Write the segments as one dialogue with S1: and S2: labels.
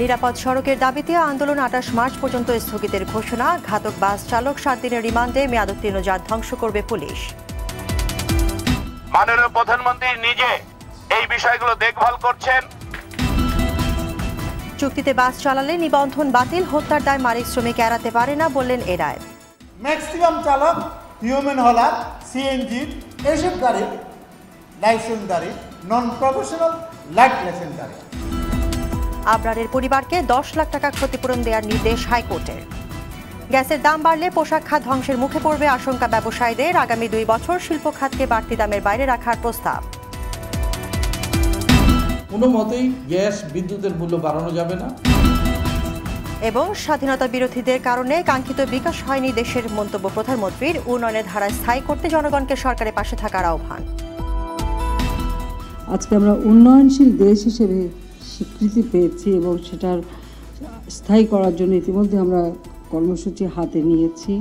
S1: নিরাপদ সড়কের দাবিতে আন্দোলন ২৮ মার্চ পর্যন্ত স্থগিতের ঘোষণা। ঘাতক বাস চালক ৭ দিনের রিমান্ডে, মেয়াদোত্তীর্ণ যান ধ্বংস করবে পুলিশ।
S2: মাননীয় প্রধানমন্ত্রী নিজে এই বিষয়গুলো দেখভাল করছেন।
S1: চুক্তিতে বাস চালালে নিবন্ধন বাতিল, হত্যার দায় মালিক শ্রমিক এড়াতে পারে না বললেন এরায়।
S3: ম্যাক্সিমাম চালক হিউম্যান হলার, সিএনজি এইসব গাড়ির লাইসেন্সদারি, নন প্রফেশনাল লাইট লাইসেন্সদারি।
S1: আবরারের পরিবারকে ১০ লাখ টাকা ক্ষতিপূরণ দেওয়ার নির্দেশ হাইকোর্টের। গ্যাসের দাম বাড়লে পোশাক খাত ধ্বংসের মুখে পড়বে আশঙ্কা ব্যবসায়ীদের। আগামী ২ বছর শিল্প খাতকে বাড়তি দামের বাইরে রাখার প্রস্তাব।
S4: কোনো মতেই গ্যাস বিদ্যুতের মূল্য বাড়ানো যাবে না।
S1: এবং স্বাধীনতা বিরোধীদের কারণে কাঙ্ক্ষিত বিকাশ হয়নি দেশের, মন্তব্য প্রধানমন্ত্রীর। উন্নয়নের ধারা স্থায়ী করতে জনগণকে সরকারের পাশে থাকার আহ্বান।
S5: আজকে আমরা উন্নয়নশীল দেশ হিসেবে স্বীকৃতি পেয়েছি এবং সেটার স্থায়ী করার জন্য ইতিমধ্যে আমরা কর্মসূচি হাতে নিয়েছি।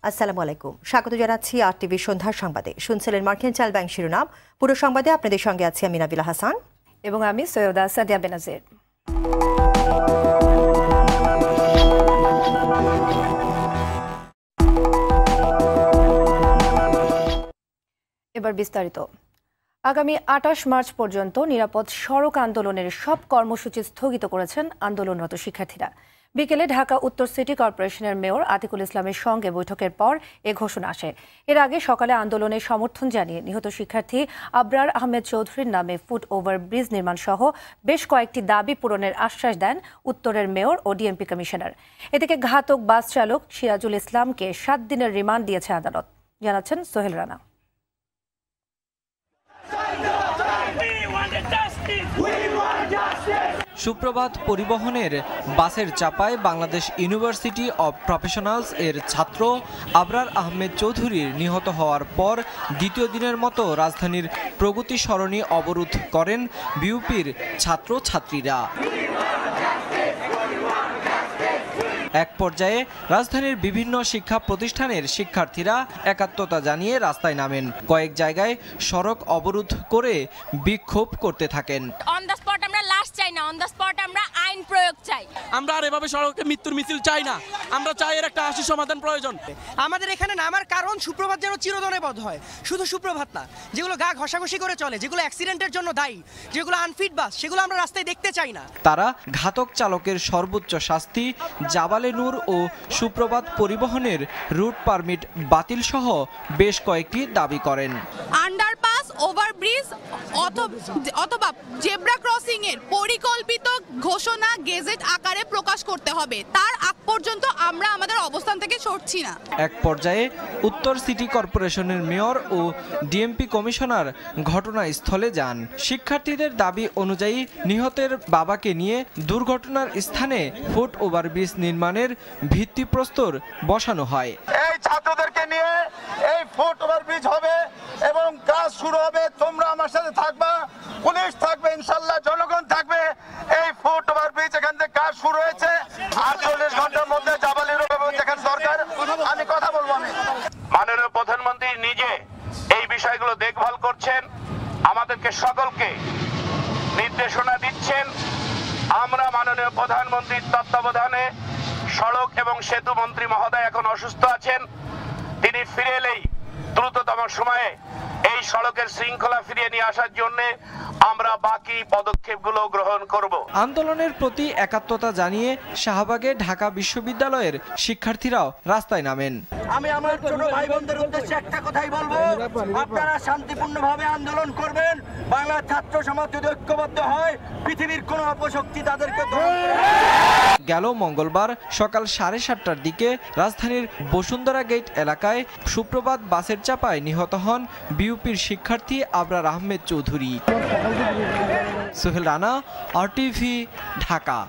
S1: আসসালামু আলাইকুম, স্বাগত জানাচ্ছি RTV সন্ধ্যার সংবাদে। শুনছিলেন মার্কেন্টাইল ব্যাংক শিরোনাম। পুরো সংবাদে আপনাদের সঙ্গে আছি আমি নাবিলা হাসান
S6: এবং আমি সৈয়দা সাদিয়া বেনাজির। এবার বিস্তারিত। আগামী ২৮ মার্চ পর্যন্ত নিরাপদ সড়ক আন্দোলনের সব কর্মসূচি স্থগিত করেছেন আন্দোলনরত শিক্ষার্থীরা। বিকেলে ঢাকা উত্তর সিটি কর্পোরেশনের মেয়র আতিকুল ইসলামের সঙ্গে বৈঠকের পর এ ঘোষণা আসে। এর আগে সকালে আন্দোলনের সমর্থন জানিয়ে নিহত শিক্ষার্থী আবরার আহমেদ চৌধুরীর নামে ফুট ওভার ব্রিজ নির্মাণ সহ বেশ কয়েকটি দাবি পূরণের আশ্বাস দেন উত্তরের মেয়র ও ডিএমপি কমিশনার। এদিকে ঘাতক বাস চালক সিরাজুল ইসলামকে ৭ দিনের রিমান্ড দিয়েছে আদালত, জানাচ্ছেন সোহেল রানা।
S7: সুপ্রভাত পরিবহনের বাসের চাপায় বাংলাদেশ ইউনিভার্সিটি অব প্রফেশনালস এর ছাত্র আবরার আহমেদ চৌধুরীর নিহত হওয়ার পর দ্বিতীয় দিনের মতো রাজধানীর প্রগতি সরণি অবরোধ করেন বিউপির ছাত্রছাত্রীরা। এক পর্যায়ে রাজধানীর বিভিন্ন শিক্ষা প্রতিষ্ঠানের শিক্ষার্থীরা একাত্মতা জানিয়ে রাস্তায় নামেন। কয়েক জায়গায় সড়ক অবরোধ করে বিক্ষোভ করতে থাকেন।
S8: অন দ্য স্পট আমরা লাশ চাই না, অন দ্য স্পট আমরা আইন প্রয়োগ চাই।
S9: আমরা আর এভাবে সড়কে মৃত্যুর মিছিল চাই না, আমরা চাই এর একটা আশু সমাধান প্রয়োজন।
S10: আমাদের এখানে নামার কারণ সুপ্রভাত যেন চিরদিনে বধ হয়। শুধু সুপ্রভাত না, যেগুলো গা ঘষাঘষি করে চলে, যেগুলো অ্যাক্সিডেন্টের জন্য দায়ী, যেগুলো আনফিট বাস, সেগুলো আমরা রাস্তায় দেখতে চাই না।
S7: তারা ঘাতক চালকের সর্বোচ্চ শাস্তি, জাবালে নূর ও সুপ্রভাত পরিবহনের রুট পারমিট বাতিল সহ বেশ কয়েকটি দাবি করেন।
S8: আন্ডারপাস, ওভারব্রিজ অথবা জেব্রা ক্রসিং এর পরিকল্পিত ঘোষণা গেজেট আকারে প্রকাশ করতে হবে। তার আগ পর্যন্ত আমরা আমাদের অবস্থান থেকে সরছি না।
S7: এক পর্যায়ে উত্তর সিটি কর্পোরেশনের মেয়র ও ডিএমপি কমিশনার ঘটনাস্থলে যান। শিক্ষার্থীদের দাবি অনুযায়ী নিহতের বাবাকে নিয়ে দুর্ঘটনার স্থানে ফুট ওভারব্রিজ নির্মাণের ভিত্তিপ্রস্তর বসানো হয়।
S2: এই ছাত্রদেরকে নিয়ে এই ফুট ওভারব্রিজ হবে এবং কাজ শুরু হবে। তোমরা আমার সাথে থাকবা, পুলিশ থাকবে, ইনশাআল্লাহ জনগণ থাকবে। এই ফুট ওভারব্রিজ এখান থেকে কাজ শুরু হয়েছে। ৪৮ ঘন্টার মধ্যে জাবালির এবং যেখানে দরকার আমি কথা বলবো। আমি মাননীয় প্রধানমন্ত্রী নিজে এই বিষয়গুলো দেখভাল করছেন, আমাদেরকে সকলকে নির্দেশনা দিচ্ছেন। আমরা মাননীয় প্রধানমন্ত্রীর তত্ত্বাবধানে সড়ক এবং সেতু মন্ত্রী মহোদয় এখন অসুস্থ আছেন। তিনি ফিরে এলেই দ্রুততম সময়ে এই সড়কের শৃঙ্খলা ফিরিয়ে নিয়ে আসার জন্য আমরা বাকি পদক্ষেপগুলো গ্রহণ করব।
S7: আন্দোলনের প্রতি একাত্মতা জানিয়ে শাহবাগে ঢাকা বিশ্ববিদ্যালয়ের শিক্ষার্থীরাও রাস্তায় নামেন।
S10: আমি আমার ছোট ভাই বোনদের উদ্দেশ্যে একটা কথাই বলবো, আপনারা শান্তিপূর্ণভাবে আন্দোলন করবেন। বাংলা ছাত্র সমাজ যদি ঐক্যবদ্ধ হয়, পৃথিবীর কোনো অপশক্তি তাদেরকে
S7: গেল মঙ্গলবার সকাল 7:30টার দিকে রাজধানীর বসুন্ধরা গেট এলাকায় সুপ্রভাত বাসের চাপায় নিহত হন বিউপির শিক্ষার্থী আবরার আহমেদ চৌধুরী। সোহেল রানা, RTV, ঢাকা।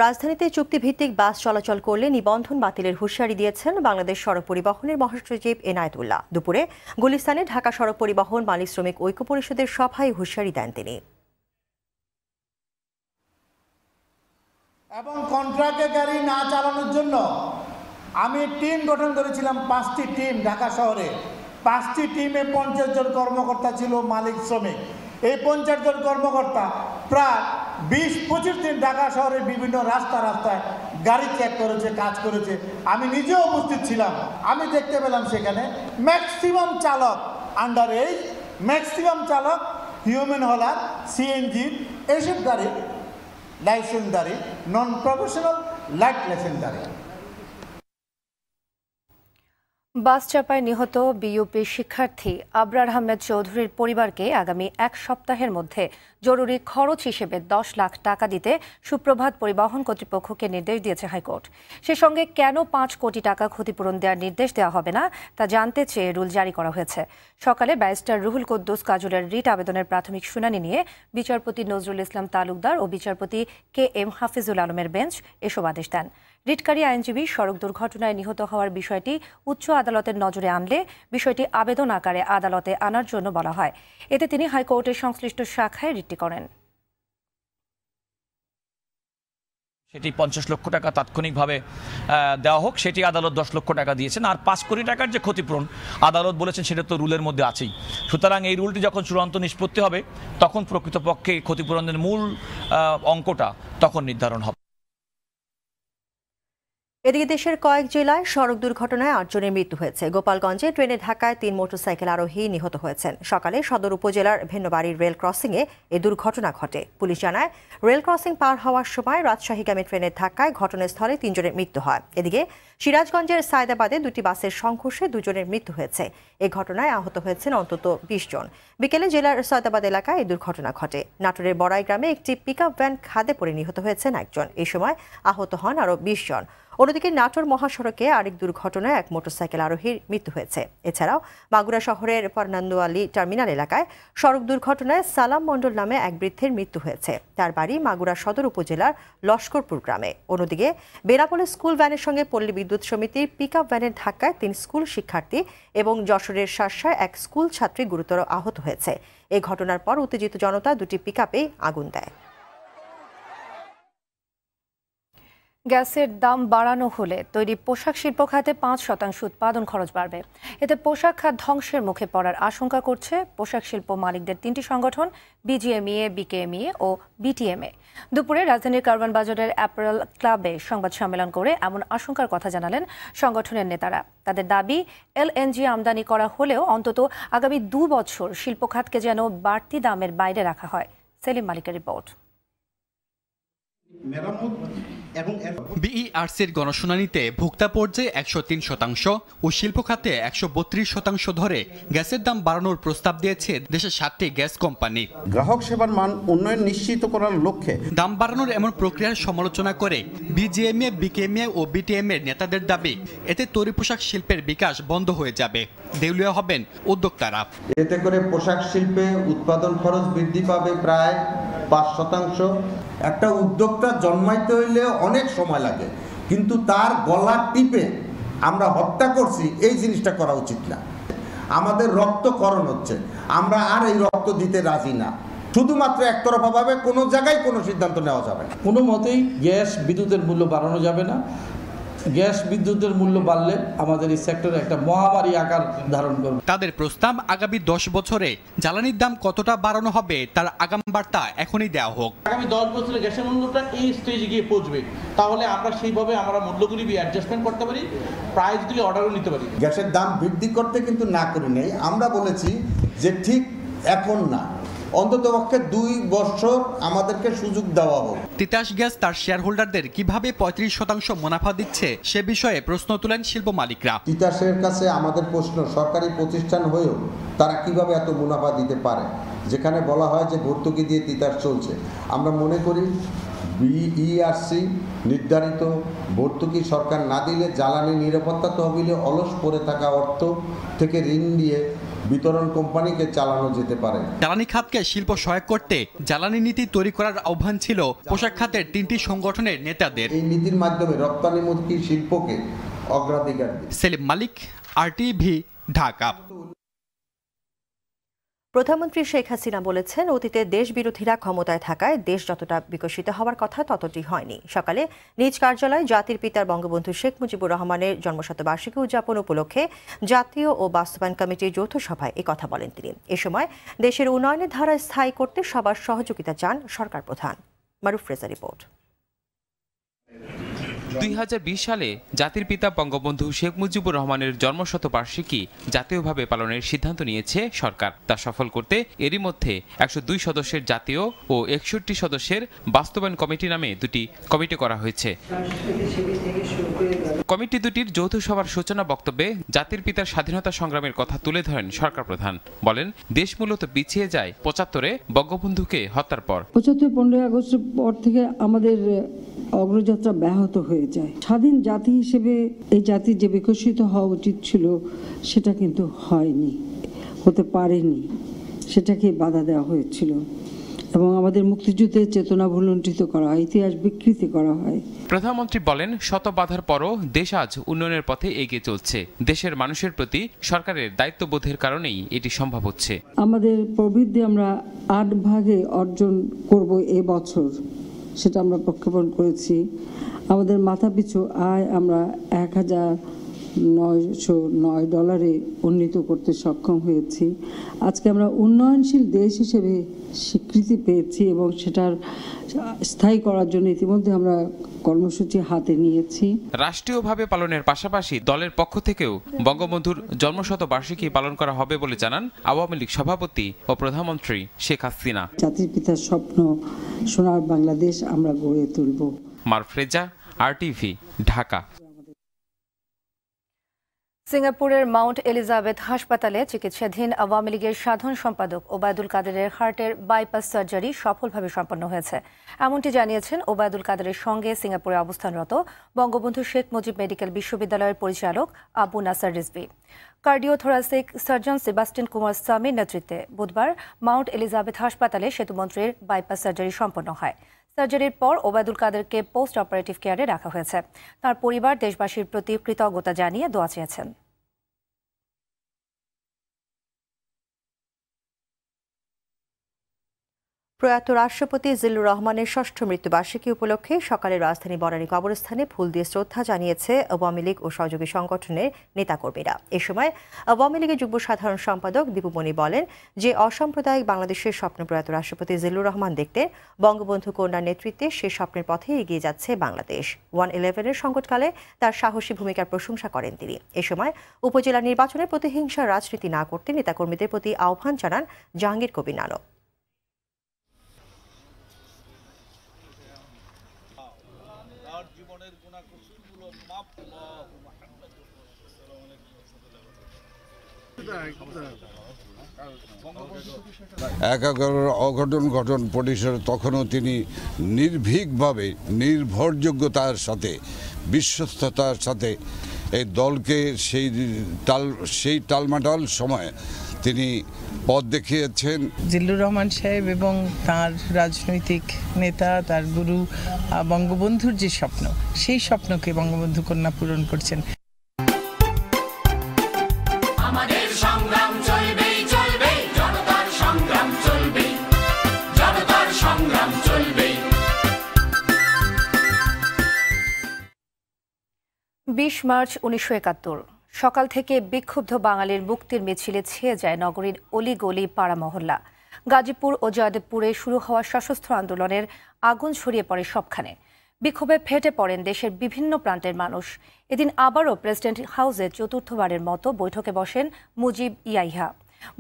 S1: রাজধানীতে চুক্তিভিত্তিক বাস চলাচল করলে নিবন্ধন বাতিলের হুঁশিয়ারি দিয়েছেন বাংলাদেশ সড়ক পরিবহনের মহাসচিব এনায়েতুল্লাহ। দুপুরে গুলিস্তানে ঢাকা সড়ক পরিবহন মালিক শ্রমিক ঐক্য পরিষদের সভায় হুঁশিয়ারি দেন তিনি।
S3: এবং কন্ট্রাক্টে গাড়ি না চালানোর জন্য আমি টিম গঠন করেছিলাম, 5টি টিম ঢাকা শহরে। 5টি টিমে 50 জন কর্মকর্তা ছিল মালিক শ্রমিক। এই 50 জন কর্মকর্তা প্রায় 20-25 দিন ঢাকা শহরের বিভিন্ন রাস্তায় গাড়ি চেক করেছে, কাজ করেছে। আমি নিজেও উপস্থিত ছিলাম। আমি দেখতে পেলাম সেখানে ম্যাক্সিমাম চালক আন্ডার এজ, ম্যাক্সিমাম চালক হিউম্যান হলার, সিএনজি এইসব গাড়ি লাইসেন্সদারি, নন প্রফেশনাল লাইট লাইসেন্সদারি।
S6: বাস চাপায় নিহত বিইউপি শিক্ষার্থী আবরার আহমেদ চৌধুরীর পরিবারকে আগামী 1 সপ্তাহের মধ্যে জরুরি খরচ হিসেবে 10 লাখ টাকা দিতে সুপ্রভাত পরিবহন কর্তৃপক্ষকে নির্দেশ দিয়েছে হাইকোর্ট। সে সঙ্গে কেন 5 কোটি টাকা ক্ষতিপূরণ দেওয়ার নির্দেশ দেওয়া হবে না তা জানতে চেয়ে রুল জারি করা হয়েছে। সকালে ব্যারিস্টার রুহুল কুদ্দুস কাজলের রিট আবেদনের প্রাথমিক শুনানি নিয়ে বিচারপতি নজরুল ইসলাম তালুকদার ও বিচারপতি KM হাফিজুল আলমের বেঞ্চ এসব আদেশ দেন। রিটকারী আইনজীবী সড়ক দুর্ঘটনায় নিহত হওয়ার বিষয়টি উচ্চ আদালতের নজরে আনলে বিষয়টি আবেদন আকারে আদালতে আনার জন্য বলা হয়। এতে তিনি হাইকোর্টের সংশ্লিষ্ট শাখায় রিটটি করেন।
S11: সেটি 50 লক্ষ টাকা তাৎক্ষণিকভাবে দেওয়া হোক, সেটি আদালত 10 লক্ষ টাকা দিয়েছেন। আর 5 কোটি টাকার যে ক্ষতিপূরণ আদালত বলেছেন সেটা তো রুলের মধ্যে আছেই। সুতরাং এই রুলটি যখন চূড়ান্ত নিষ্পত্তি হবে তখন প্রকৃতপক্ষে ক্ষতিপূরণের মূল অঙ্কটা তখন নির্ধারণ হবে।
S1: এদিকে দেশের কয়েক জেলায় সড়ক দুর্ঘটনায় 8 জনের মৃত্যু হয়েছে। গোপালগঞ্জে ট্রেনে ধাক্কায় 3 মোটরসাইকেল আরোহী নিহত হয়েছেন। সকালে সদর উপজেলার ভেন্নবাড়ির রেল ক্রসিংয়ে এই দুর্ঘটনা ঘটে। পুলিশ জানায়, রেল ক্রসিং পার হওয়ার সময় রাজশাহীগামী ট্রেনের ধাক্কায় ঘটনাস্থলে 3 জনের মৃত্যু হয়। এদিকে সিরাজগঞ্জের সায়দাবাদে 2টি বাসের সংঘর্ষে 2 জনের মৃত্যু হয়েছে। এই ঘটনায় আহত হয়েছেন অন্তত 20 জন। বিকেলে জেলার সায়দাবাদ এলাকায় এই দুর্ঘটনা ঘটে। নাটোরের বড়াই গ্রামে একটি পিকআপ ভ্যান খাদে পড়ে নিহত হয়েছেন 1 জন। এই সময় আহত হন আরও 20 জন। অন্যদিকে নাটোর মহাসড়কে আরেক দুর্ঘটনায় 1 মোটরসাইকেল আরোহীর মৃত্যু হয়েছে। এছাড়াও মাগুরা শহরের ফর্নান্দোয়ালি টার্মিনাল এলাকায় সড়ক দুর্ঘটনায় সালাম মণ্ডল নামে 1 বৃদ্ধের মৃত্যু হয়েছে। তার বাড়ি মাগুরা সদর উপজেলার লস্করপুর গ্রামে। অন্যদিকে বেনাপোলে স্কুল ভ্যানের সঙ্গে পল্লী বিদ্যুৎ সমিতির পিকআপ ভ্যানের ধাক্কায় 3 স্কুল শিক্ষার্থী এবং যশোরের শার্শায় 1 স্কুল ছাত্রী গুরুতর আহত হয়েছে। এই ঘটনার পর উত্তেজিত জনতা 2টি পিকআপেই আগুন দেয়।
S6: গ্যাসের দাম বাড়ানো হলে তৈরি পোশাক শিল্প খাতে 5% উৎপাদন খরচ বাড়বে। এতে পোশাক খাত ধ্বংসের মুখে পড়ার আশঙ্কা করছে পোশাক শিল্প মালিকদের 3টি সংগঠন BGMEA, BKMEA ও BTMA। দুপুরে রাজধানীর কারওয়ান বাজারের অ্যাপারেল ক্লাবে সংবাদ সম্মেলন করে এমন আশঙ্কার কথা জানালেন সংগঠনের নেতারা। তাদের দাবি, LNG আমদানি করা হলেও অন্তত আগামী 2 বছর শিল্প খাতকে যেন বাড়তি দামের বাইরে রাখা হয়। সেলিম মালিকের রিপোর্ট।
S12: বিইআরসির গণশুনানিতে ভোক্তা পর্যায়ে 103% ও শিল্প খাতে 132% ধরে গ্যাসের দাম বাড়ানোর প্রস্তাব দিয়েছে দেশের 7টি গ্যাস কোম্পানি।
S13: গ্রাহক সেবার মান উন্নয়ন নিশ্চিত করার লক্ষ্যে
S12: দাম বাড়ানোর এমন প্রক্রিয়ার সমালোচনা করে BGMEA, BKMEA ও BTMA নেতাদের দাবি, এতে তৈরি পোশাক শিল্পের বিকাশ বন্ধ হয়ে যাবে, দেউলিয়া হবেন উদ্যোক্তারা।
S13: এতে করে পোশাক শিল্পে উৎপাদন খরচ বৃদ্ধি পাবে প্রায় 5%। একটা উদ্যোক্তা জন্মাইতে হইলে অনেক সময় লাগে, কিন্তু তার গলা টিপে আমরা হত্যা করছি, এই জিনিসটা করা উচিত না। আমাদের রক্তক্ষরণ হচ্ছে, আমরা আর এই রক্ত দিতে রাজি না। শুধুমাত্র একতরফাভাবে কোনো জায়গায় কোনো সিদ্ধান্ত নেওয়া যাবে না।
S4: কোনো মতেই গ্যাস বিদ্যুতের মূল্য বাড়ানো যাবে না। গ্যাস বিদ্যুতের মূল্য বাড়লে আমাদের এই সেক্টরে একটা মহামারী আকার ধারণ করবে।
S12: তাদের প্রস্তাব, আগামী 10 বছরে জ্বালানির দাম কতটা বাড়ানো হবে তার আগাম বার্তা এখনই দেওয়া হোক।
S9: আগামী 10 বছরে গ্যাসের মূল্যটা এই স্টেজে গিয়ে পৌঁছবে, তাহলে আমরা সেইভাবে আমরা মূল্যগুলি অ্যাডজাস্টমেন্ট করতে পারি, প্রাইসগুলি অর্ডারও নিতে পারি।
S13: গ্যাসের দাম বৃদ্ধি করতে কিন্তু না করি নাই, আমরা বলেছি যে ঠিক এখন না, অন্ততপক্ষে 2 বছর আমাদেরকে সুযোগ দেওয়া হোক।
S12: তিতাস গ্যাস তার শেয়ার হোল্ডারদের কিভাবে 35% মুনাফা দিচ্ছে সে বিষয়ে প্রশ্ন তুলেন শিল্প মালিকরা।
S13: তিতাসের কাছে আমাদের প্রশ্ন, সরকারি প্রতিষ্ঠান হয়েও তারা কিভাবে এত মুনাফা দিতে পারে, যেখানে বলা হয় যে ভর্তুকি দিয়ে তিতাস চলছে। আমরা মনে করি বিইআরসি নির্ধারিত ভর্তুকি সরকার না দিলে জ্বালানি নিরাপত্তা তহবিলে অলস পড়ে থাকা অর্থ থেকে ঋণ দিয়ে বিতরণ কোম্পানিকে চালানো যেতে পারে।
S12: জ্বালানি খাতকে শিল্প সহায়ক করতে জ্বালানি নীতি তৈরি করার আহ্বান ছিল পোশাক খাতের 3টি সংগঠনের নেতাদের।
S13: এই নীতির মাধ্যমে রপ্তানিমুখী শিল্পকে অগ্রাধিকার দিই।
S12: সেলিম মালিক, RTV, ঢাকা।
S1: প্রধানমন্ত্রী শেখ হাসিনা বলেছেন, অতীতে দেশ বিরোধীরা ক্ষমতায় থাকায় দেশ যতটা বিকশিত হওয়ার কথা ততটি হয়নি। সকালে নিজ কার্যালয়ে জাতির পিতার বঙ্গবন্ধু শেখ মুজিবুর রহমানের জন্মশতবার্ষিকী উদযাপন উপলক্ষে জাতীয় ও বাস্তবায়ন কমিটির যৌথ সভায় একথা বলেন তিনি। এ সময় দেশের উন্নয়নের ধারা স্থায়ী করতে সবার সহযোগিতা চান সরকার প্রধান। মারুফ রেজা রিপোর্ট।
S14: 2020 সালে জাতির পিতা বঙ্গবন্ধু শেখ মুজিবুর রহমানের জন্মশতবার্ষিকী জাতীয়ভাবে পালনের সিদ্ধান্ত নিয়েছে সরকার। তা সফল করতে এরই মধ্যে 102 সদস্যের জাতীয় ও 61 সদস্যের বাস্তবায়ন কমিটি নামে দুটি কমিটি করা হয়েছে। কমিটি দুটির যৌথ সভার সূচনা বক্তব্যে জাতির পিতার স্বাধীনতা সংগ্রামের কথা তুলে ধরেন সরকার প্রধান। বলেন, দেশ মূলত পিছিয়ে যায় 75-এ বঙ্গবন্ধুকে হত্যার পর।
S5: 15 আগস্টের পর থেকে আমাদের অগ্রযাত্রা ব্যাহত হয়ে যায়। স্বাধীন জাতি হিসেবে এই জাতির যে বিকশিত হওয়া উচিত ছিল সেটা কিন্তু হয়নি, হতে পারেনি, সেটাকে বাধা দেওয়া হয়েছিল এবং আমাদের মুক্তিযুদ্ধের চেতনা ভুলুণ্ঠিত করা হয়, ইতিহাস বিকৃতি করা হয়।
S14: প্রধানমন্ত্রী বলেন, শত বাধার পরও দেশ আজ উন্নয়নের পথে এগিয়ে চলছে। দেশের মানুষের প্রতি সরকারের দায়িত্ববোধের কারণেই এটি সম্ভব হচ্ছে। আমাদের
S5: প্রবৃদ্ধি আমরা 8 ভাগে অর্জন করব এবছর, সেটা আমরা প্রক্ষেপণ করেছি। আমাদের মাথাপিছু আয় আমরা $1,909 উন্নীত করতে সক্ষম হয়েছি। আজকে আমরা উন্নয়নশীল দেশ হিসেবে স্বীকৃতি পেয়েছি এবং সেটার স্থায়ী করার জন্য ইতিমধ্যে আমরা কর্মসূচি হাতে নিয়েছি।
S14: রাষ্ট্রীয়ভাবে পালনের পাশাপাশি দলের পক্ষ থেকেও বঙ্গবন্ধুর জন্মশতবার্ষিকী পালন করা হবে বলে জানান আওয়ামী লীগ সভাপতি ও প্রধানমন্ত্রী শেখ হাসিনা।
S5: জাতির পিতার স্বপ্ন সোনার বাংলাদেশ আমরা গড়ে তুলব।
S14: মারুফ রেজা, RTV, ঢাকা।
S6: সিঙ্গাপুরের মাউন্ট এলিজাবেথ হাসপাতালে চিকিৎসাধীন আওয়ামী লীগের সাধারণ সম্পাদক ওবায়দুল কাদেরের হার্টের বাইপাস সার্জারি সফলভাবে সম্পন্ন হয়েছে। এমনটি জানিয়েছেন ওবায়দুল কাদেরের সঙ্গে সিঙ্গাপুরে অবস্থানরত বঙ্গবন্ধু শেখ মুজিব মেডিকেল বিশ্ববিদ্যালয়ের পরিচালক আবু নাসার Rizvi. Cardiothoracic surgeon Sebastian Kumar স্বামীর নেতৃত্বে বুধবার মাউন্ট এলিজাবেথ হাসপাতালে সেতুমন্ত্রীর বাইপাস সার্জারি সম্পন্ন হয়। সার্জারির পর ওবায়দুল কাদেরকে পোস্ট অপারেটিভ কেয়ারে রাখা হয়েছে। তার পরিবার দেশবাসীর প্রতি কৃতজ্ঞতা জানিয়ে দোয়া চেয়েছেন।
S1: প্রয়াত রাষ্ট্রপতি জিল্লুর রহমানের ৬ষ্ঠ মৃত্যুবার্ষিকী উপলক্ষে সকালে রাজধানী বনানী কবরস্থানে ফুল দিয়ে শ্রদ্ধা জানিয়েছে আওয়ামী লীগ ও সহযোগী সংগঠনের নেতাকর্মীরা। এ সময় আওয়ামী লীগের যুগ্ম সাধারণ সম্পাদক দীপুমণি বলেন, যে অসাম্প্রদায়িক বাংলাদেশের স্বপ্ন প্রয়াত রাষ্ট্রপতি জিল্লুর রহমান দেখতে বঙ্গবন্ধু কন্যার নেতৃত্বে সে স্বপ্নের পথে এগিয়ে যাচ্ছে বাংলাদেশ। 111-এর সংকটকালে তার সাহসী ভূমিকার প্রশংসা করেন তিনি। এ সময় উপজেলা নির্বাচনে প্রতিহিংসার রাজনীতি না করতে নেতাকর্মীদের প্রতি আহ্বান জানান জাহাঙ্গীর কবির নানক।
S15: একাগ্র অঘটন ঘটন পরিসরে তখনও তিনি নির্ভীকভাবে নির্ভরযোগ্যতার সাথে বিশ্বস্ততার সাথে এই দলকে সেই টালমাটাল সময়ে তিনি পথ দেখিয়েছেন।
S16: জিল্লুর রহমান সাহেব এবং তার রাজনৈতিক নেতা, তার গুরু বঙ্গবন্ধুর যে স্বপ্ন, সেই স্বপ্নকে বঙ্গবন্ধু কন্যা পূরণ করছেন।
S17: আমাদের সংগ্রাম চলবেই চলবে, জনতার সংগ্রাম চলবে, জনতার সংগ্রাম চলবে।
S6: 20 মার্চ 1971 সকাল থেকে বিক্ষুব্ধ বাঙালির মুক্তির মিছিলে ছেয়ে যায় নগরীর অলিগলি পাড়া মহল্লা। গাজীপুর ও জয়দেবপুরে শুরু হওয়া সশস্ত্র আন্দোলনের আগুন ছড়িয়ে পড়ে সবখানে। বিক্ষোভে ফেটে পড়েন দেশের বিভিন্ন প্রান্তের মানুষ। এদিন আবারও প্রেসিডেন্ট হাউসে চতুর্থবারের মতো বৈঠকে বসেন মুজিব ইয়াহিয়া।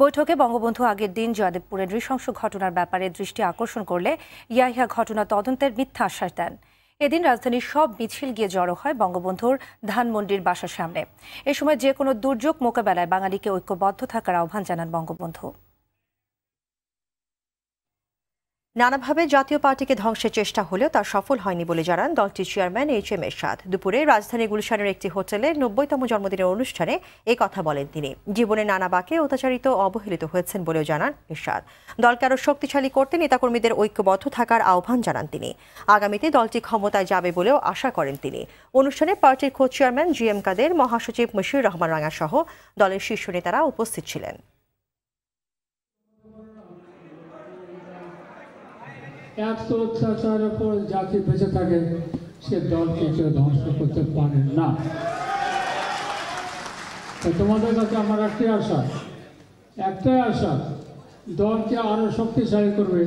S6: বৈঠকে বঙ্গবন্ধু আগের দিন জয়দেবপুরের নৃশংস ঘটনার ব্যাপারে দৃষ্টি আকর্ষণ করলে ইয়াহিয়া ঘটনা তদন্তের মিথ্যা আশ্বাস দেন। এদিন রাজধানীর সব মিছিল গিয়ে জড়ো হয় বঙ্গবন্ধুর ধানমন্ডির বাসার সামনে। এ সময় যে কোনো দুর্যোগ মোকাবেলায় বাঙালিকে ঐক্যবদ্ধ থাকার আহ্বান জানান বঙ্গবন্ধু।
S1: নানাভাবে জাতীয় পার্টিকে ধ্বংসের চেষ্টা হলেও তা সফল হয়নি বলে জানান দলটির চেয়ারম্যান HM এরশাদ। দুপুরে রাজধানী গুলশানের একটি হোটেলে 90তম জন্মদিনের অনুষ্ঠানে এই কথা বলেন তিনি। জীবনে নানা বাঁকে অত্যাচারিত অবহেলিত হয়েছেন বলেও জানান এরশাদ। দলকে আরও শক্তিশালী করতে নেতাকর্মীদের ঐক্যবদ্ধ থাকার আহ্বান জানান তিনি। আগামীতে দলটি ক্ষমতায় যাবে বলেও আশা করেন তিনি। অনুষ্ঠানে পার্টির খোদ চেয়ারম্যান GM কাদের, মহাসচিব মশিউর রহমান রাঙা সহ দলের শীর্ষ নেতারা উপস্থিত ছিলেন।
S18: এত অত্যাচারের পর জাতি বেঁচে থাকে, সে দলকে কেউ ধ্বংস করতে পারে না। তোমাদের কাছে আমার একটাই আশা, দলকে আরো শক্তিশালী করবে,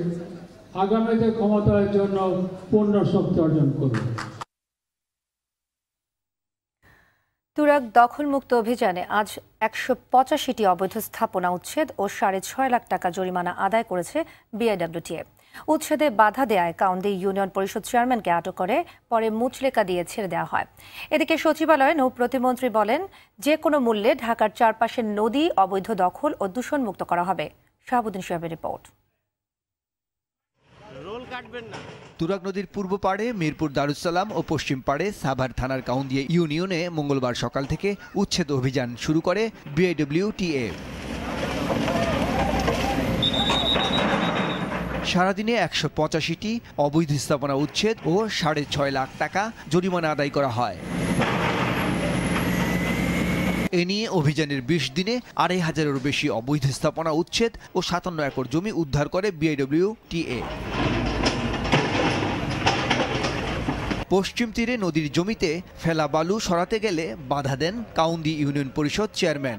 S18: আগামীতে ক্ষমতার জন্য পূর্ণ শক্তি অর্জন করবে।
S6: তুরাগ দখলমুক্ত অভিযানে আজ 185টি অবৈধ স্থাপনা উচ্ছেদ ও 6.5 লাখ টাকা জরিমানা আদায় করেছে BIWTA। উচ্ছেদে বাধা দেয়ায় কাউন্দি ইউনিয়ন পরিষদ চেয়ারম্যানকে আটক করে পরে মুচলেকা দিয়ে ছেড়ে দেওয়া হয়। এদিকে সচিবালয়ে নৌ প্রতিমন্ত্রী বলেন, যে কোনো মূল্যে ঢাকার চারপাশের নদী অবৈধ দখল ও দূষণমুক্ত করা হবে। শাহাবুদ্দিন সোহেবের রিপোর্ট।
S19: তুরাগ নদীর পূর্ব পাড়ে মিরপুর দারুসালাম ও পশ্চিম পাড়ে সাভার থানার কাউন্দিয়া ইউনিয়নে মঙ্গলবার সকাল থেকে উচ্ছেদ অভিযান শুরু করে BIWTA। সারাদিনে 185টি অবৈধ স্থাপনা উচ্ছেদ ও 6.5 লাখ টাকা জরিমানা আদায় করা হয়। এ নিয়ে অভিযানের 20 দিনে 2,500-এরও বেশি অবৈধ স্থাপনা উচ্ছেদ ও 57 একর জমি উদ্ধার করে BIWTA। পশ্চিম তীরে নদীর জমিতে ফেলা বালু সরাতে গেলে বাধা দেন কাউন্দি ইউনিয়ন পরিষদ চেয়ারম্যান।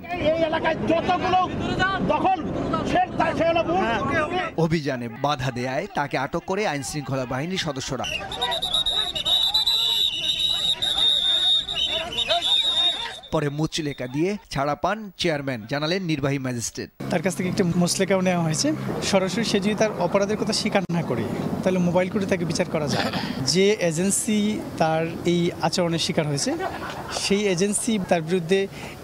S19: অভিযানে বাধা দেয়ায় তাকে আটক করে আইনশৃঙ্খলা বাহিনীর সদস্যরা। পরে মুচলেকা দিয়ে ছাড়া পান চেয়ারম্যান, জানালেন নির্বাহী ম্যাজিস্ট্রেট।
S20: তার কাছ থেকে একটা মুচলেকাও নেওয়া হয়েছে। সরাসরি সে যদি তার অপরাধের কথা স্বীকার না করে তাহলে মোবাইল কোর্টে তাকে বিচার করা যায়। যে এজেন্সি তার এই আচরণের শিকার হয়েছে সেই এজেন্সি তার বিরুদ্ধে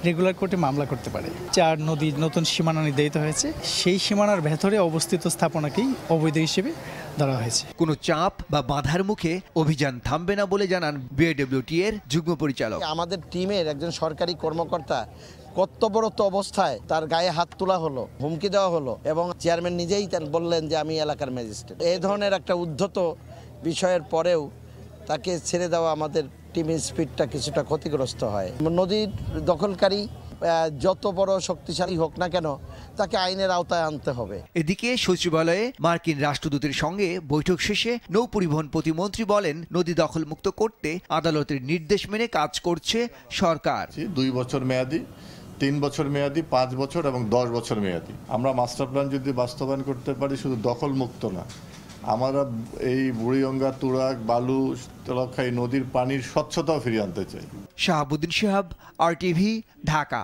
S20: রেগুলার কোর্টে মামলা করতে পারে। 4 নদীর নতুন সীমানা নির্ধারিত হয়েছে, সেই সীমানার ভেতরে অবস্থিত স্থাপনাকেই অবৈধ হিসেবে ধরা হয়েছে।
S19: কোনো চাপ বা বাধার মুখে অভিযান থামবে না বলে জানান BIWTA-এর যুগ্ম পরিচালক।
S21: আমাদের টিমের একজন সরকারি কর্মকর্তা কর্তব্যরত অবস্থায় তার গায়ে হাত তোলা হলো, হুমকি দেওয়া হলো এবং চেয়ারম্যান নিজেই বললেন যে আমি এলাকার ম্যাজিস্ট্রেট। এই ধরনের একটা উদ্ধত বিষয়ের পরেও তাকে ছেড়ে দেওয়া আমাদের টিমের স্পিডটা কিছুটা ক্ষতিগ্রস্ত হয়। নদীর দখলকারী যত বড় শক্তিশালী হোক না কেন তাকে আইনের আওতায় আনতে হবে।
S19: এদিকে সচিবালয়ে মার্কিন রাষ্ট্রদূতের সঙ্গে বৈঠক শেষে নৌ পরিবহন প্রতিমন্ত্রী বলেন, নদী দখলমুক্ত করতে আদালতের নির্দেশ মেনে কাজ করছে সরকার।
S22: 2 বছর মেয়াদি, 3 বছর মেয়াদি, 5 বছর এবং 10 বছর মেয়াদি। আমরা মাস্টার প্ল্যান যদি বাস্তবায়ন করতে পারি, শুধু দখল মুক্ত না, আমরা এই বুড়িগঙ্গা, তুরাগ, বালু, তেলখাই নদীর পানির স্বচ্ছতাও ফিরিয়ে আনতে চাই।
S19: শাহাবুদ্দিন সোহেব, RTV, ঢাকা।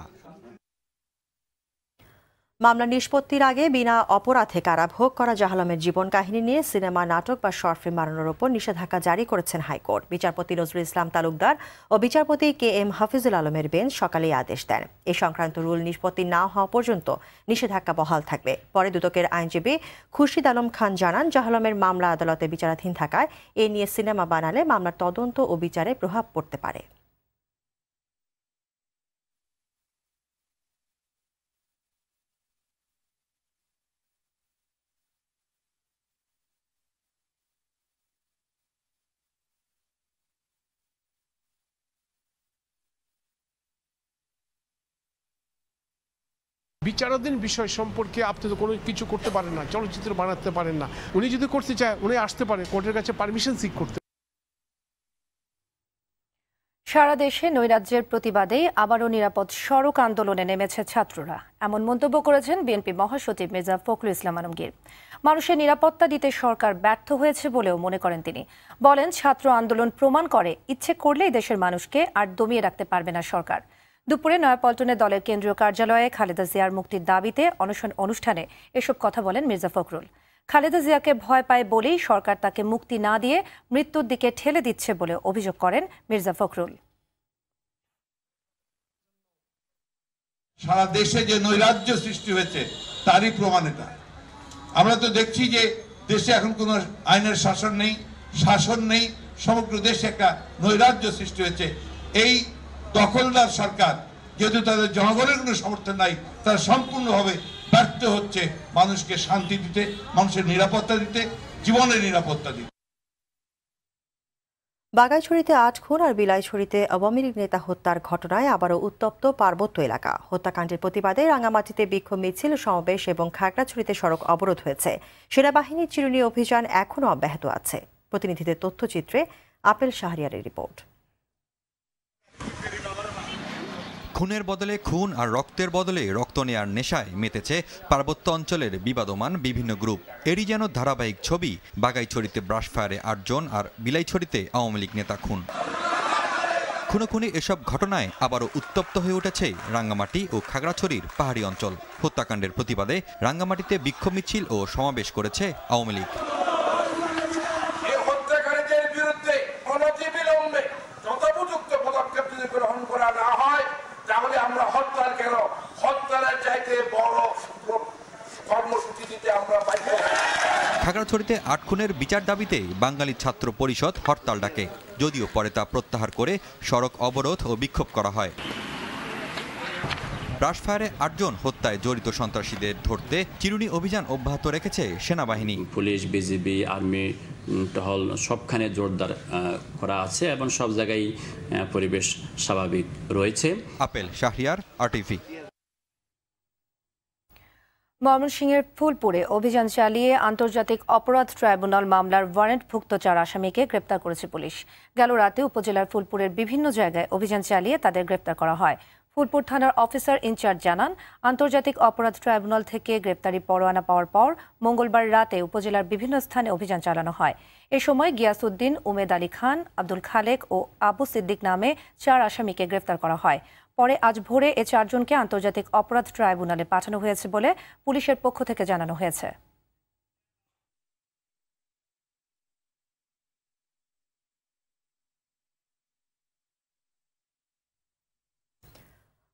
S1: মামলা নিষ্পত্তির আগে বিনা অপরাধে কারাভোগ করা জাহ আলমের জীবন কাহিনী নিয়ে সিনেমা, নাটক বা শর্ট ফিল্ম বানানোর ওপর নিষেধাজ্ঞা জারি করেছেন হাইকোর্ট। বিচারপতি নজরুল ইসলাম তালুকদার ও বিচারপতি KM হাফিজুল আলমের বেঞ্চ সকালেই আদেশ দেন, এ সংক্রান্ত রুল নিষ্পত্তি না হওয়া পর্যন্ত নিষেধাজ্ঞা বহাল থাকবে। পরে দুদকের আইনজীবী খুরশিদ আলম খান জানান, জাহ আলমের মামলা আদালতে বিচারাধীন থাকায় এ নিয়ে সিনেমা বানালে মামলার তদন্ত ও বিচারে প্রভাব পড়তে পারে।
S23: বিচারাধীন বিষয় সম্পর্কে আপনি তো কোনো কিছু করতে পারেন না, চলচ্চিত্র বানাতে পারেন না। উনি যদি করতে চায় উনি আসতে পারে কোর্টের কাছে পারমিশন সিক করতে।
S6: সারা দেশে নৈরাজ্যের প্রতিবাদে আবারও নিরাপদ সড়ক আন্দোলনে নেমেছে ছাত্ররা, এমন মন্তব্য করেছেন বিএনপি মহাসচিব মির্জা ফখরুল ইসলাম আলমগীর। মানুষের নিরাপত্তা দিতে সরকার ব্যর্থ হয়েছে বলেও মনে করেন তিনি। বলেন, ছাত্র আন্দোলন প্রমাণ করে ইচ্ছে করলেই দেশের মানুষকে আর দমিয়ে রাখতে পারবে না সরকার। দুপুরে নয়াপল্টনে দলের কেন্দ্রীয় কার্যালয়ে খালেদা জিয়ার মুক্তির দাবিতে অনশন অনুষ্ঠানে এসব কথা বলেন মির্জা ফখরুল। খালেদা জিয়াকে ভয় পায় বলেই সরকার তাকে মুক্তি না দিয়ে মৃত্যুর দিকে ঠেলে দিচ্ছে বলে অভিযোগ করেন মির্জা ফখরুল।
S24: সারা দেশে যে নৈরাজ্য সৃষ্টি হয়েছে তারই প্রমাণ এটা। আমরা তো দেখছি যে
S2: দেশে এখন কোনো আইনের শাসন নেই, সমগ্র দেশে একটা নৈরাজ্য সৃষ্টি হয়েছে। এই দখলদার সরকার যেহেতু তাদের জনগণের কোনো সমর্থন নাই, তারা সম্পূর্ণভাবে ব্যর্থ হচ্ছে মানুষকে শান্তি দিতে, মানুষের নিরাপত্তা দিতে, জীবনের নিরাপত্তা দিতে।
S1: বাগাইছড়িতে 8 খুন আর বিলাইছড়িতে আওয়ামী লীগ নেতা হত্যার ঘটনায় আবারও উত্তপ্ত পার্বত্য এলাকা। হত্যাকাণ্ডের প্রতিবাদে রাঙামাটিতে বিক্ষোভ মিছিল, সমাবেশ এবং খাগড়াছড়িতে সড়ক অবরোধ হয়েছে। সেনাবাহিনীর চিরুনি অভিযান এখনও অব্যাহত আছে। প্রতিনিধিদের তথ্যচিত্রে আপেল শাহরিয়ারের রিপোর্ট।
S8: খুনের বদলে খুন আর রক্তের বদলে রক্ত নেয়ার নেশায় মেতেছে পার্বত্য অঞ্চলের বিবাদমান বিভিন্ন গ্রুপ। এরই যেন ধারাবাহিক ছবি বাগাইছড়িতে ব্রাশফায়ারে 8 জন আর বিলাইছড়িতে আওয়ামী লীগ নেতা খুন। খুনোখুনি এসব ঘটনায় আবারও উত্তপ্ত হয়ে উঠেছে রাঙ্গামাটি ও খাগড়াছড়ির পাহাড়ি অঞ্চল। হত্যাকাণ্ডের প্রতিবাদে রাঙ্গামাটিতে বিক্ষোভ মিছিল ও সমাবেশ করেছে আওয়ামী লীগ।
S10: হত্যাকারীদের বিরুদ্ধে অনতিবিলম্বে যথোপযুক্ত পদক্ষেপ যদি গ্রহণ করা না হয়, তাহলে আমরা হত্যার চাইতে বড় কর্মসূচি দিতে আমরা বাধ্য।
S8: খাগড়াছড়িতে 8 খুনের বিচার দাবিতে বাঙালি ছাত্র পরিষদ হরতাল ডাকে, যদিও পরে তা প্রত্যাহার করে সড়ক অবরোধ ও বিক্ষোভ করা হয়। ব্রাশফায়ারে 8 জন হত্যায় জড়িত সন্ত্রাসীদের ধরতে চিরুনি অভিযান অব্যাহত রেখেছে সেনাবাহিনী।
S24: পুলিশ, বিজিবি, আর্মি, টহল সবখানে জোরদার করা আছে এবং সব জায়গায় পরিবেশ স্বাভাবিক রয়েছে।
S8: Apple Shahriar, RTV.
S6: ময়মনসিংহের ফুলপুরে অভিযান চালিয়ে আন্তর্জাতিক অপরাধ ট্রাইব্যুনাল মামলার ওয়ারেন্টভুক্ত 4 আসামিকে গ্রেপ্তার করেছে পুলিশ। গেল রাতে উপজেলার ফুলপুরের বিভিন্ন জায়গায় অভিযান চালিয়ে তাদের গ্রেপ্তার করা হয়। ফুলপুর থানার অফিসার ইনচার্জ জানান, আন্তর্জাতিক অপরাধ ট্রাইব্যুনাল থেকে গ্রেপ্তারি পরোয়ানা পাওয়ার পর মঙ্গলবার রাতে উপজেলার বিভিন্ন স্থানে অভিযান চালানো হয়। এ সময় গিয়াসউদ্দিন, উমেদ আলী খান, আব্দুল খালেক ও আবু সিদ্দিক নামে 4 আসামিকে গ্রেপ্তার করা হয়। পরে আজ ভোরে এ 4 জনকে আন্তর্জাতিক অপরাধ ট্রাইব্যুনালে পাঠানো হয়েছে বলে পুলিশের পক্ষ থেকে জানানো হয়েছে।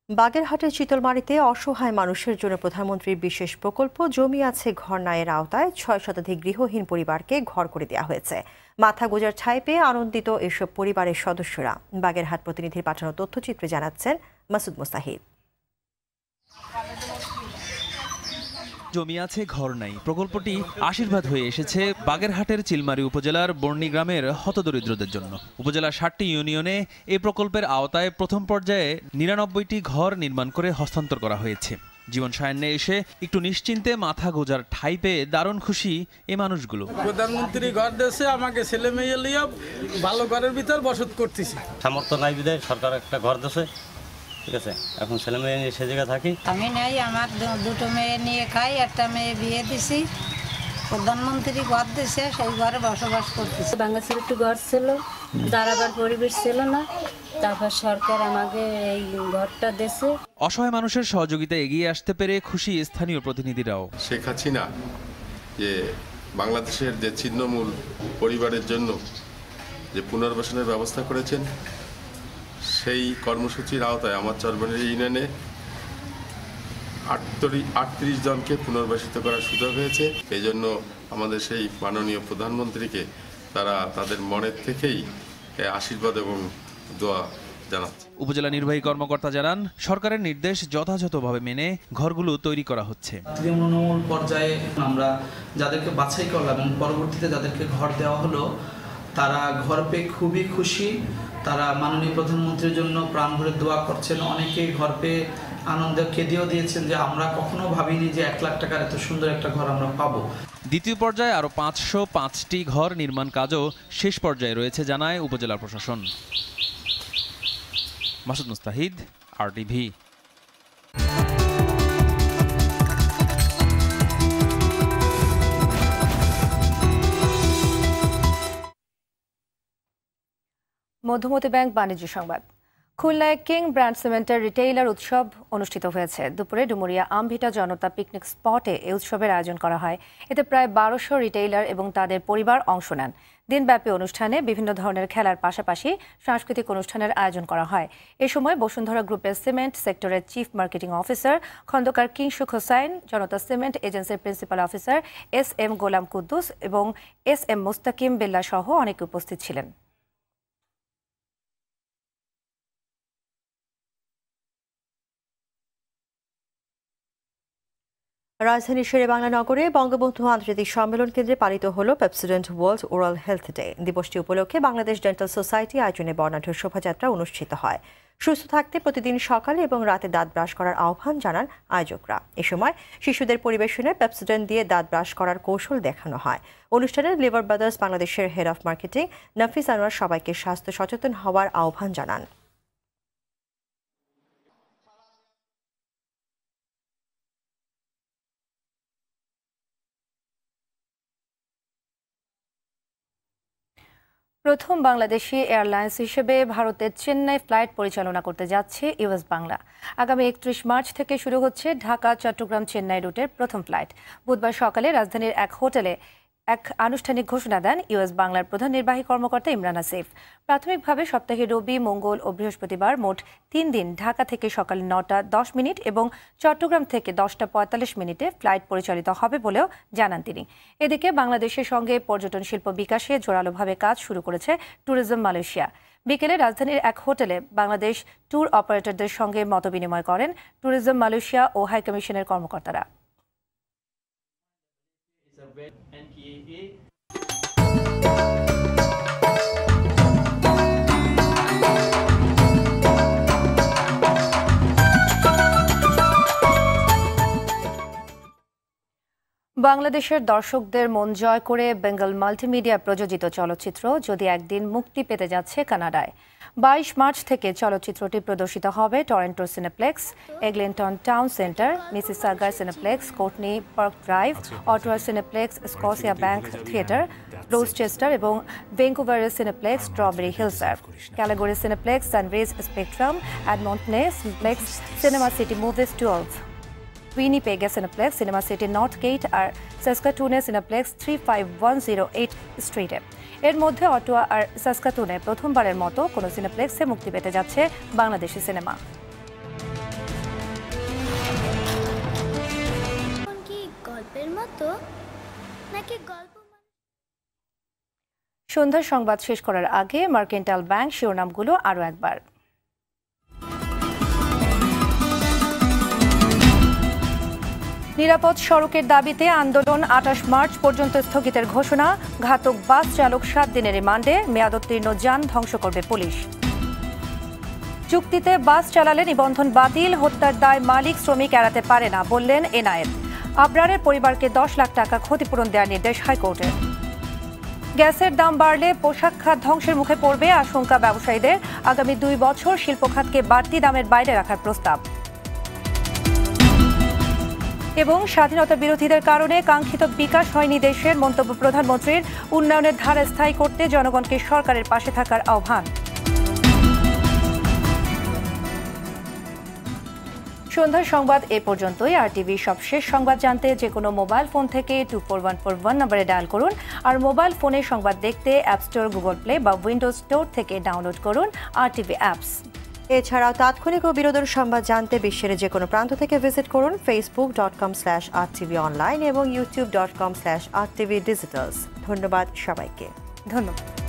S1: বাগেরহাটের চিতলমারীতে অসহায় মানুষের জন্য প্রধানমন্ত্রীর বিশেষ প্রকল্প জমি আছে ঘর নায়ের আওতায় 6 শতাধিক গৃহহীন পরিবারকে ঘর করে দেওয়া হয়েছে। মাথা গোজার ছাই পেয়ে আনন্দিত এসব পরিবারের সদস্যরা। বাগেরহাট প্রতিনিধির পাঠানো তথ্যচিত্রে জানাচ্ছেন মাসুদ মুস্তাহিদ।
S25: জমি আছে ঘর নাই প্রকল্পটি আশীর্বাদ হয়ে এসেছে বাগেরহাটের চিলমারী উপজেলার বর্ণী গ্রামের হতদরিদ্রদের জন্য। উপজেলার 7টি ইউনিয়নে এই প্রকল্পের আওতায় প্রথম পর্যায়ে 99টি ঘর নির্মাণ করে হস্তান্তর করা হয়েছে। জীবন সায়ান্নে এসে একটু নিশ্চিন্তে মাথা গোজার ঠাঁই পেয়ে দারুণ খুশি এ মানুষগুলো।
S26: প্রধানমন্ত্রী ঘর দেশে আমাকে ছেলে মেয়ে লিয়ে ভালো ঘরের ভিতর বসত করতেছি।
S27: সামর্থ্য নাই বিধায় সরকার একটা ঘর দেশে, ঠিক আছে, এখন ছেলে মেয়ে নিয়ে সে জায়গায় থাকি।
S28: আমি নাই, আমার 2টো মেয়ে নিয়ে খাই, একটা মেয়ে বিয়ে দিছি। প্রধানমন্ত্রী ঘর দিয়েছে, সেই ঘরে বসবাস করতেছে।
S29: বাংলাদেশের একটু ঘর ছিল, দাঁড়াবার পরিবেশ ছিল না, তারপর সরকার আমাকে এই ঘরটা দিয়েছে।
S25: অসহায় মানুষের সহযোগিতায় এগিয়ে আসতে পেরে খুশি স্থানীয় প্রতিনিধিরাও।
S30: শেখ হাসিনা যে বাংলাদেশের যে ছিন্নমূল পরিবারের জন্য যে পুনর্বাসনের ব্যবস্থা করেছেন, সেই কর্মসূচির আওতায় আমার চরবনের ইউনিয়নে 38 জনকে পুনর্বাসিত করার সুযোগ হয়েছে। এই জন্য আমাদের সেই মাননীয় প্রধানমন্ত্রীকে তারা তাদের মনের থেকেই আশীর্বাদ এবং দোয়া জানাচ্ছে।
S25: উপজেলা নির্বাহী কর্মকর্তা জানান, সরকারের নির্দেশ যথাযথভাবে মেনে ঘরগুলো তৈরি করা হচ্ছে।
S31: তৃণমূল পর্যায়ে আমরা যাদেরকে বাছাই করলাম এবং পরবর্তীতে যাদেরকে ঘর দেওয়া হলো, তারা ঘর পেয়ে খুবই খুশি। তারা মাননীয় প্রধানমন্ত্রীর জন্য প্রাণ ভরে দোয়া করছেন। অনেকেই ঘর পেয়ে আনন্দে কেঁদেও দিয়েছেন যে আমরা কখনো ভাবিনি যে 1 লাখ টাকার এত সুন্দর একটা ঘর আমরা পাবো।
S25: দ্বিতীয় পর্যায়ে আরও 505টি ঘর নির্মাণ কাজও শেষ পর্যায়ে রয়েছে জানায় উপজেলা প্রশাসন। মাসুদ মুস্তাহিদ, আরটিভি।
S6: মধ্যমতি ব্যাংক বাণিজ্য সংবাদ। খুলনায় কিং ব্র্যান্ড সিমেন্টের রিটেইলার উৎসব অনুষ্ঠিত হয়েছে। দুপুরে ডুমুরিয়া আমভিটা জনতা পিকনিক স্পটে এই উৎসবের আয়োজন করা হয়। এতে প্রায় 1200 রিটেইলার এবং তাদের পরিবার অংশ নেন। দিনব্যাপী অনুষ্ঠানে বিভিন্ন ধরনের খেলার পাশাপাশি সাংস্কৃতিক অনুষ্ঠানের আয়োজন করা হয়। এ সময় বসুন্ধরা গ্রুপের সিমেন্ট সেক্টরের chief marketing officer Khandakar Kingshuk Hossain, Janata cement এজেন্সির principal officer SM Golam Kuddus এবং SM মুস্তাকিম বিল্লাহ সহ অনেকে উপস্থিত ছিলেন।
S1: রাজধানীর শেরেবাংলা নগরে বঙ্গবন্ধু আন্তর্জাতিক সম্মেলন কেন্দ্রে পালিত হল Pepsodent world oral health day. দিবসটি উপলক্ষে বাংলাদেশ ডেন্টাল সোসাইটি আয়োজনে বর্ণাঢ্য শোভাযাত্রা অনুষ্ঠিত হয়। সুস্থ থাকতে প্রতিদিন সকালে এবং রাতে দাঁত ব্রাশ করার আহ্বান জানান আয়োজকরা। এ সময় শিশুদের পরিবেশনে পেপসোডেন্ট দিয়ে দাঁত ব্রাশ করার কৌশল দেখানো হয়। অনুষ্ঠানে লিভার ব্রাদার্স বাংলাদেশের হেড অফ মার্কেটিং নাফিস আনোয়ার সবাইকে স্বাস্থ্য সচেতন হওয়ার আহ্বান জানান।
S6: প্রথম বাংলাদেশি এয়ারলাইন্স হিসেবে ভারতের চেন্নাই ফ্লাইট পরিচালনা করতে যাচ্ছে ইউএস বাংলা। আগামী 31 মার্চ থেকে শুরু হচ্ছে ঢাকা চট্টগ্রাম চেন্নাই রুটের প্রথম ফ্লাইট। বুধবার সকালে রাজধানীর এক হোটেলে এক আনুষ্ঠানিক ঘোষণা দেন ইউএস বাংলার প্রধান নির্বাহী কর্মকর্তা ইমরান আসিফ। প্রাথমিকভাবে সপ্তাহে রবি, মঙ্গল ও বৃহস্পতিবার মোট 3 দিন ঢাকা থেকে সকাল 9:10 এবং চট্টগ্রাম থেকে 10:45 ফ্লাইট পরিচালিত হবে বলেও জানান তিনি। এদিকে বাংলাদেশের সঙ্গে পর্যটন শিল্প বিকাশে জোরালোভাবে কাজ শুরু করেছে ট্যুরিজম মালয়েশিয়া। বিকেলে রাজধানীর এক হোটেলে বাংলাদেশ ট্যুর অপারেটরদের সঙ্গে মতবিনিময় করেন ট্যুরিজম মালয়েশিয়া ও হাইকমিশনের কর্মকর্তারা। বাংলাদেশের দর্শকদের মন জয় করে বেঙ্গল মাল্টিমিডিয়া প্রযোজিত চলচ্চিত্র যদি একদিন মুক্তি পেতে যাচ্ছে কানাডায়। 22 মার্চ থেকে চলচ্চিত্রটি প্রদর্শিত হবে Toronto Cineplex, Eglinton town centre, মিসিসাগার Cineplex, Courtney park drive, Ottawa Cineplex, Scotiabank theatre, Gloucester এবং ভ্যাঙ্কুভারের সিনেপ্লেক্স স্ট্রবেরি হিলসার, ক্যালাগরি সিনেপ্লেক্স, সানরাইজ স্পেকট্রাম, এডমন্টনে সিনেপ্লেক্স, সিনেমা সিটি মুভিজ 12, উইনিপেগে Cineplex, cinema city north gate আর সাসকাটুনে সিনেপ্লেক্স 35108 স্ট্রিটে। এর মধ্যে অটোয়া আর সাসকাটুনে প্রথমবারের মতো কোনো সিনেপ্লেক্সে মুক্তি পেতে যাচ্ছে বাংলাদেশি সিনেমা। সন্ধ্যার সংবাদ শেষ করার আগে মার্কেন্টাইল ব্যাংক শিরোনামগুলো আরও একবার। নিরাপদ সড়কের দাবিতে আন্দোলন 28 মার্চ পর্যন্ত স্থগিতের ঘোষণা। ঘাতক বাস চালক 7 দিনের রিমান্ডে, মেয়াদোত্তীর্ণ যান ধ্বংস করবে পুলিশ। চুক্তিতে বাস চালালে নিবন্ধন বাতিল, হত্যার দায় মালিক শ্রমিক এড়াতে পারে না বললেন এনায়েত। আবরারের পরিবারকে 10 লাখ টাকা ক্ষতিপূরণ দেওয়ার নির্দেশ হাইকোর্টের। গ্যাসের দাম বাড়লে পোশাক খাত ধ্বংসের মুখে পড়বে আশঙ্কা ব্যবসায়ীদের। আগামী 2 বছর শিল্প খাতকে বাড়তি দামের বাইরে রাখার প্রস্তাব। এবং স্বাধীনতা বিরোধীদের কারণে কাঙ্ক্ষিত বিকাশ হয়নি দেশের, মন্তব্য প্রধানমন্ত্রীর। উন্নয়নের ধারা স্থায়ী করতে জনগণকে সরকারের পাশে থাকার আহ্বান। সন্ধ্যার সংবাদ এ পর্যন্তই। আর টিভির সবশেষ সংবাদ জানতে যে কোনো মোবাইল ফোন থেকে 24141 নম্বরে ডায়াল করুন। আর মোবাইল ফোনে সংবাদ দেখতে অ্যাপ স্টোর, গুগল প্লে বা উইন্ডোজ স্টোর থেকে ডাউনলোড করুন RTV অ্যাপস।
S1: এছাড়াও তাৎক্ষণিক ও বিনোদন সংবাদ জানতে বিশ্বের যে কোনো প্রান্ত থেকে ভিজিট করুন facebook.com/RTV অনলাইন এবং youtube.com/RTV ডিজিটালস। ধন্যবাদ সবাইকে।
S6: ধন্যবাদ।